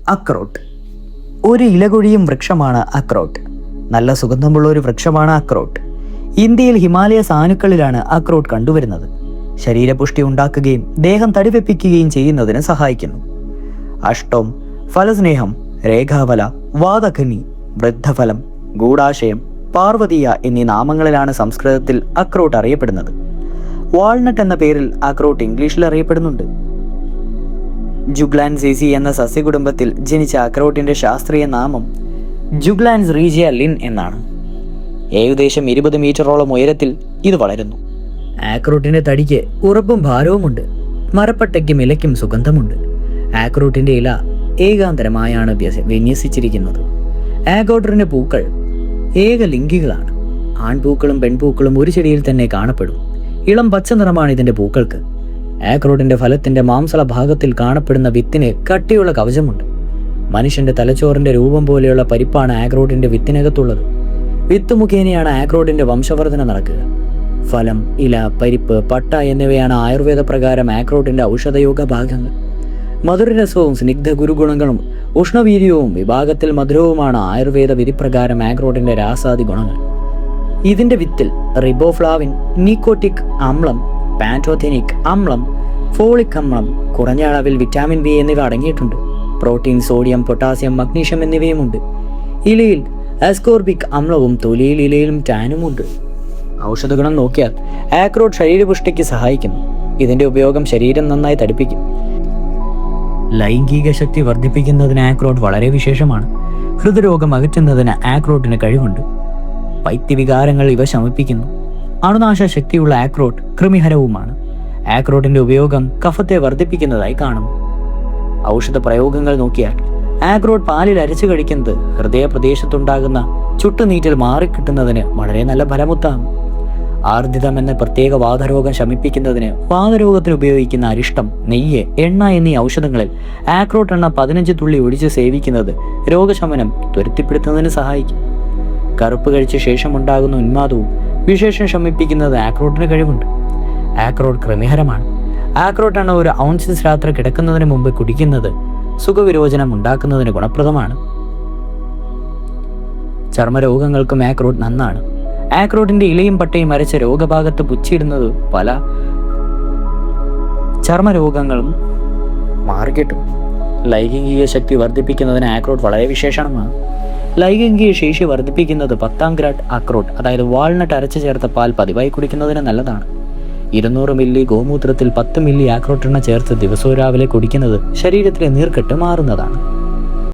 അക്രോട്ട്. ഒരു ഇലകൊഴിയും വൃക്ഷമാണ് അക്രോട്ട്. നല്ല സുഗന്ധമുള്ള ഒരു വൃക്ഷമാണ് അക്രോട്ട്. ഇന്ത്യയിൽ ഹിമാലയ സാനുക്കളിലാണ് അക്രോട്ട് കണ്ടുവരുന്നത്. ശരീരപുഷ്ടി ഉണ്ടാക്കുകയും ദേഹം തടിവെപ്പിക്കുകയും ചെയ്യുന്നതിന് സഹായിക്കുന്നു. അഷ്ടം, ഫലസ്നേഹം, രേഖാഫല, വാതഖനി, വൃദ്ധഫലം, ഗൂഢാശയം, പാർവതീയ എന്നീ നാമങ്ങളിലാണ് സംസ്കൃതത്തിൽ അക്രോട്ട് അറിയപ്പെടുന്നത്. വാൾനട്ട് എന്ന പേരിൽ അക്രോട്ട് ഇംഗ്ലീഷിൽ അറിയപ്പെടുന്നുണ്ട്. ജുഗ്ലാൻസേസി എന്ന സസ്യകുടുംബത്തിൽ ജനിച്ച അക്രോട്ടിന്റെ ശാസ്ത്രീയ നാമം ജുഗ്ലാൻസ് റീജിയ ലിൻ എന്നാണ്. ഏകദേശം 20 മീറ്ററോളം ഉയരത്തിൽ ഇത് വളരുന്നു. ആക്രോട്ടിന്റെ തടിക്ക് ഉറപ്പും ഭാരവുമുണ്ട്. മരപ്പട്ടയ്ക്കും ഇലയ്ക്കും സുഗന്ധമുണ്ട്. ആക്രോട്ടിന്റെ ഇല ഏകാന്തരമായാണ് വിന്യസിച്ചിരിക്കുന്നത്. ആക്രോട്ടിന്റെ പൂക്കൾ ഏകലിംഗികളാണ്. ആൺപൂക്കളും പെൺപൂക്കളും ഒരു ചെടിയിൽ തന്നെ കാണപ്പെടും. ഇളം പച്ച നിറമാണ് ഇതിന്റെ പൂക്കൾക്ക്. ആക്രോട്ടിന്റെ ഫലത്തിന്റെ മാംസള ഭാഗത്തിൽ കാണപ്പെടുന്ന വിത്തിന് കട്ടിയുള്ള കവചമുണ്ട്. മനുഷ്യന്റെ തലച്ചോറിന്റെ രൂപം പോലെയുള്ള പരിപ്പാണ് ആക്രോട്ടിന്റെ വിത്തിനകത്തുള്ളത്. വിത്ത് മുഖേനയാണ് ആക്രോട്ടിന്റെ വംശവർധന നടക്കുക. ഫലം, ഇല, പരിപ്പ്, പട്ട എന്നിവയാണ് ആയുർവേദ പ്രകാരം ആക്രോട്ടിന്റെ ഔഷധയോഗ ഭാഗങ്ങൾ. മധുരരസവും സ്നിഗ്ധ ഗുരുഗുണങ്ങളും ഉഷ്ണവീര്യവും വിഭാഗത്തിൽ മധുരവുമാണ് ആയുർവേദ വിധിപ്രകാരം ആക്രോട്ടിന്റെ രാസാദി ഗുണങ്ങൾ. ഇതിന്റെ വിത്തിൽ റിബോഫ്ലാവിൻ, നിക്കോട്ടിക് അമ്ലം, പാൻറ്റോഥെനിക് അമ്ലം, ഫോളിക് അമ്ലം, കുറഞ്ഞ അളവിൽ വിറ്റാമിൻ ബി എന്നിവ അടങ്ങിയിട്ടുണ്ട്. പ്രോട്ടീൻ, സോഡിയം, പൊട്ടാസ്യം, മഗ്നീഷ്യം എന്നിവയുമുണ്ട്. ഇലയിൽ ആസ്കോർബിക് അമ്ലവും തൊലിയിൽ ഇലയിലും ടാനുമുണ്ട്. ഔഷധഗുണം നോക്കിയാൽ ആക്രോട്ട് ശരീരപുഷ്ടിക്ക് സഹായിക്കുന്നു. ഇതിന്റെ ഉപയോഗം ശരീരം നന്നായി തടിപ്പിക്കും. ലൈംഗിക ശക്തി വർദ്ധിപ്പിക്കുന്നതിന് ആക്രോട്ട് വളരെ വിശേഷമാണ്. ഹൃദ്രോഗം അകറ്റുന്നതിന് ആക്രോട്ടിന് കഴിവുണ്ട്. പൈത്യവികാരങ്ങൾ ഇവ ശമിപ്പിക്കുന്നു. അണുനാശ ശക്തിയുള്ള ആക്രോട്ട് കൃമിഹരവുമാണ്. ആക്രോട്ടിന്റെ ഉപയോഗം കഫത്തെ വർദ്ധിപ്പിക്കുന്നതായി കാണുന്നു. ഔഷധ പ്രയോഗങ്ങൾ നോക്കിയാൽ ആക്രോട്ട് പാലിൽ അരച്ചു കഴിക്കുന്നത് ഹൃദയപ്രദേശത്തുണ്ടാകുന്ന ചുട്ടുനീറ്റൽ മാറിക്കിട്ടുന്നതിന് വളരെ നല്ല ഫലമുത്താകും. ആർദ്രിതം എന്ന പ്രത്യേക വാതരോഗം ശമിപ്പിക്കുന്നതിന് വാതരോഗത്തിന് ഉപയോഗിക്കുന്ന അരിഷ്ടം, നെയ്യ്, എണ്ണ എന്നീ ഔഷധങ്ങളിൽ ആക്രോട്ട് എണ്ണ 15 തുള്ളി ഒഴിച്ച് സേവിക്കുന്നത് രോഗശമനം ത്വരിതപ്പെടുത്തുന്നതിന് സഹായിക്കും. കറുപ്പ് കഴിച്ച ശേഷമുണ്ടാകുന്ന ഉന്മാദവും വിശേഷം ശമിപ്പിക്കുന്നത് ആക്രോട്ടിന് കഴിവുണ്ട്. ആക്രോട്ട് കൃമിഹരമാണ്. ആക്രോട്ട് എണ്ണ ഒരു ഔൺസ് രാത്രി കിടക്കുന്നതിന് മുമ്പ് കുടിക്കുന്നത് സുഖവിരോചനം ഉണ്ടാക്കുന്നതിന് ഗുണപ്രദമാണ്. ചർമ്മരോഗങ്ങൾക്കും ആക്രോട്ട് നന്നാണ്. ആക്രോട്ടിന്റെ ഇലയും പട്ടയും അരച്ച രോഗഭാഗത്ത് പുച്ചിടുന്നത് പല ചർമ്മരോഗങ്ങളും മാറിക്കിട്ടും. ലൈംഗിക ശക്തി വർദ്ധിപ്പിക്കുന്നതിന് ആക്രോട്ട് വളരെ വിശേഷമാണ്. ലൈംഗിക ശേഷി വർദ്ധിപ്പിക്കുന്നത് 10ാം ഗ്രാഡ് അക്രോട്ട്, അതായത് വാൾനട്ട് അരച്ചു ചേർത്ത പാൽ പതിവായി കുടിക്കുന്നതിന് നല്ലതാണ്. 200 മില്ലി ഗോമൂത്രത്തിൽ 10 മില്ലി ആക്രോട്ട് എണ്ണ ചേർത്ത് ദിവസവും രാവിലെ കുടിക്കുന്നത് ശരീരത്തിലെ നീർക്കെട്ട് മാറുന്നതാണ്.